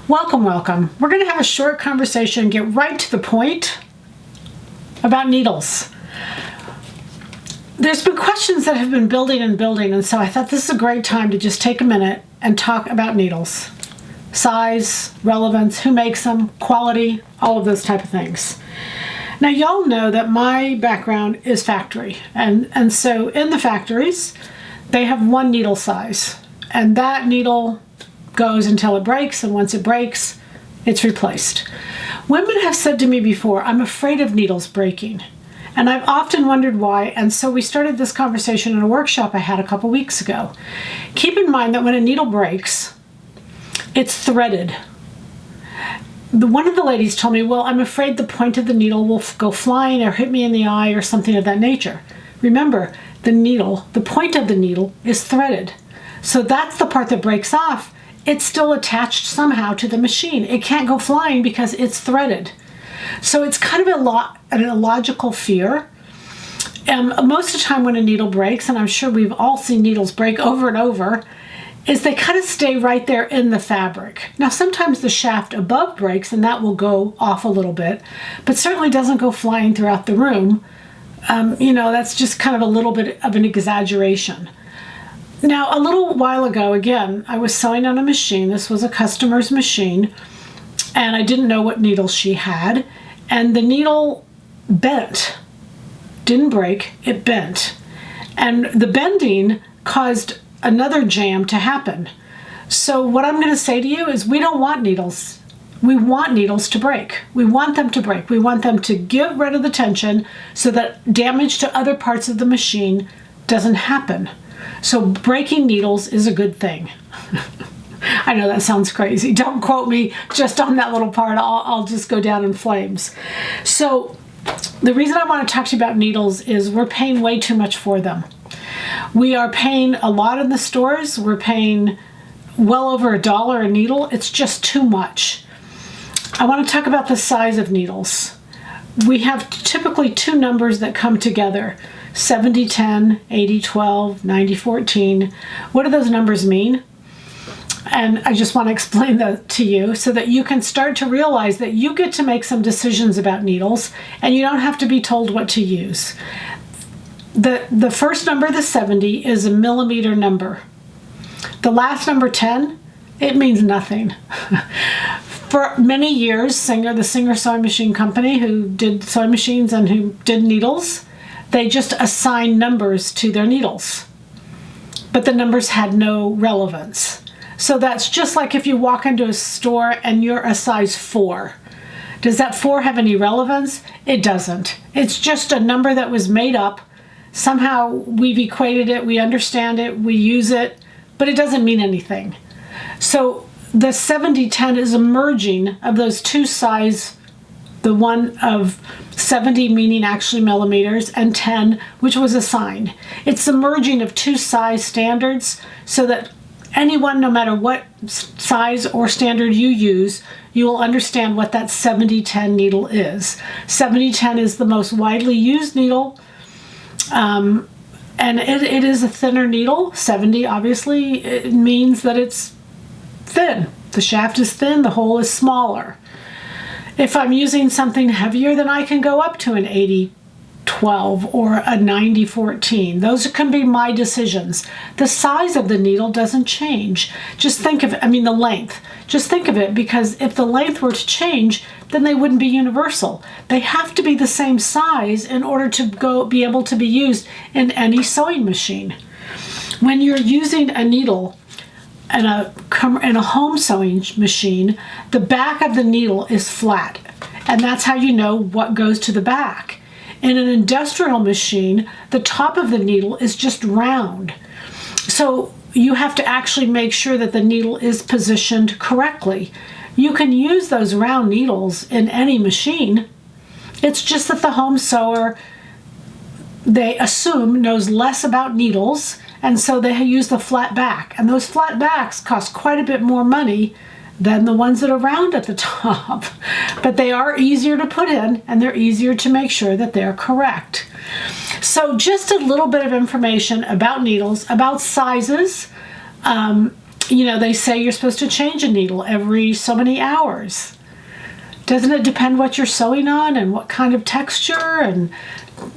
Welcome, welcome. We're going to have a short conversation, get right to the point about needles. There's been questions that have been building and building, and so I thought this is a great time to just take a minute and talk about needles. Size, relevance, who makes them, quality, all of those type of things. Now, y'all know that my background is factory, and so in the factories, they have one needle size, and that needle goes until it breaks, and once it breaks, it's replaced. Women have said to me before, I'm afraid of needles breaking. And I've often wondered why, and so we started this conversation in a workshop I had a couple weeks ago. Keep in mind that when a needle breaks, it's threaded. One of the ladies told me, well, I'm afraid the point of the needle will go flying or hit me in the eye or something of that nature. Remember, the point of the needle is threaded. So that's the part that breaks off. It's still attached somehow to the machine. It can't go flying because it's threaded. So it's kind of an illogical fear. And most of the time when a needle breaks, and I'm sure we've all seen needles break over and over, is they kind of stay right there in the fabric. Now, sometimes the shaft above breaks and that will go off a little bit, but certainly doesn't go flying throughout the room. That's just kind of a little bit of an exaggeration. Now, a little while ago, again, I was sewing on a machine. This was a customer's machine, and I didn't know what needle she had, and the needle bent. Didn't break, it bent. And the bending caused another jam to happen. So what I'm going to say to you is we don't want needles. We want needles to break. We want them to break. We want them to get rid of the tension so that damage to other parts of the machine doesn't happen. So breaking needles is a good thing. I know that sounds crazy. Don't quote me just on that little part. I'll just go down in flames. So the reason I want to talk to you about needles is we're paying way too much for them. We are paying a lot in the stores. We're paying well over $1 a needle. It's just too much. I want to talk about the size of needles. We have typically two numbers that come together. 70-10, 80-12, 90-14. What do those numbers mean? And I just want to explain that to you so that you can start to realize that you get to make some decisions about needles and you don't have to be told what to use. The first number, the 70, is a millimeter number. The last number, 10, it means nothing. For many years, the Singer Sewing Machine Company, who did sewing machines and who did needles, they just assigned numbers to their needles. But the numbers had no relevance. So that's just like if you walk into a store and you're a size 4. Does that 4 have any relevance? It doesn't. It's just a number that was made up. Somehow we've equated it, we understand it, we use it, but it doesn't mean anything. So the 70-10 is a merging of those two size, the one of 70 meaning actually millimeters and 10, which was assigned. It's the merging of two size standards so that anyone, no matter what size or standard you use, you will understand what that 70-10 needle is. 70-10 is the most widely used needle, and it is a thinner needle. 70, obviously, it means that it's thin. The shaft is thin, the hole is smaller. If I'm using something heavier, then I can go up to an 80-12 or a 90-14. Those can be my decisions. The size of the needle doesn't change. Just think of it, the length. Just think of it, because if the length were to change, then they wouldn't be universal. They have to be the same size in order to be able to be used in any sewing machine. When you're using a needle in a home sewing machine, the back of the needle is flat, and that's how you know what goes to the back. In an industrial machine, the top of the needle is just round. So you have to actually make sure that the needle is positioned correctly. You can use those round needles in any machine. It's just that the home sewer, they assume, knows less about needles, and so they use the flat back. And those flat backs cost quite a bit more money than the ones that are round at the top. But they are easier to put in, and they're easier to make sure that they're correct. So just a little bit of information about needles, about sizes, They say you're supposed to change a needle every so many hours. Doesn't it depend what you're sewing on and what kind of texture? And,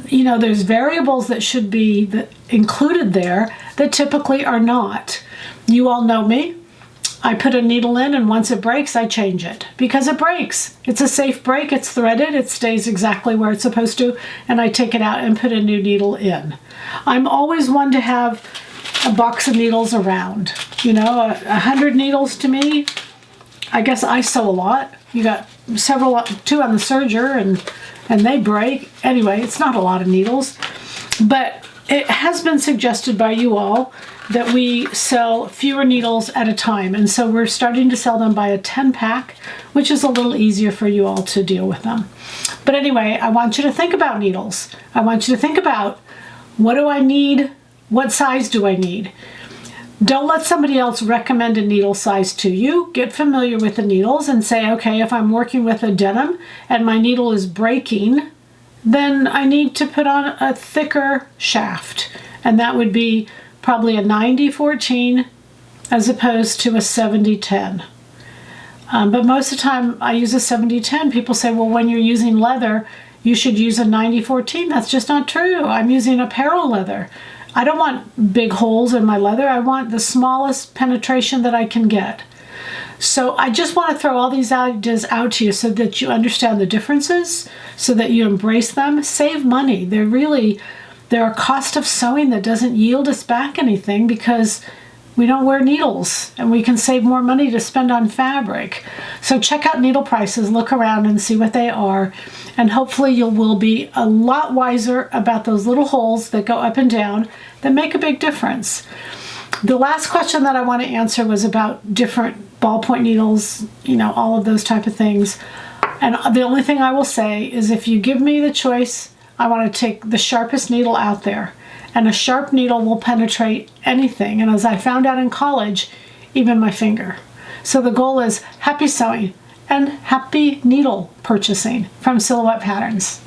there's variables that should be included there that typically are not. You all know me. I put a needle in, and once it breaks, I change it because it breaks. It's a safe break. It's threaded. It stays exactly where it's supposed to, and I take it out and put a new needle in. I'm always one to have a box of needles around. 100 needles to me, I guess I sew a lot. You got two on the serger, and they break. Anyway, it's not a lot of needles, but it has been suggested by you all that we sell fewer needles at a time, and so we're starting to sell them by a 10-pack, which is a little easier for you all to deal with them. But anyway, I want you to think about needles. I want you to think about, what do I need? What size do I need? Don't let somebody else recommend a needle size to you. Get familiar with the needles and say, okay, if I'm working with a denim and my needle is breaking, then I need to put on a thicker shaft, and that would be probably a 90-14 as opposed to a 70-10. But most of the time I use a 70-10. People say, well, when you're using leather, you should use a 90-14. That's just not true. I'm using apparel leather. I don't want big holes in my leather. I want the smallest penetration that I can get. So I just want to throw all these ideas out to you so that you understand the differences, so that you embrace them. Save money. They're a cost of sewing that doesn't yield us back anything because we don't wear needles, and we can save more money to spend on fabric. So check out needle prices, look around and see what they are, and hopefully you will be a lot wiser about those little holes that go up and down that make a big difference. The last question that I want to answer was about different ballpoint needles, all of those type of things. And the only thing I will say is, if you give me the choice, I want to take the sharpest needle out there. And a sharp needle will penetrate anything. And as I found out in college, even my finger. So the goal is happy sewing and happy needle purchasing from Silhouette Patterns.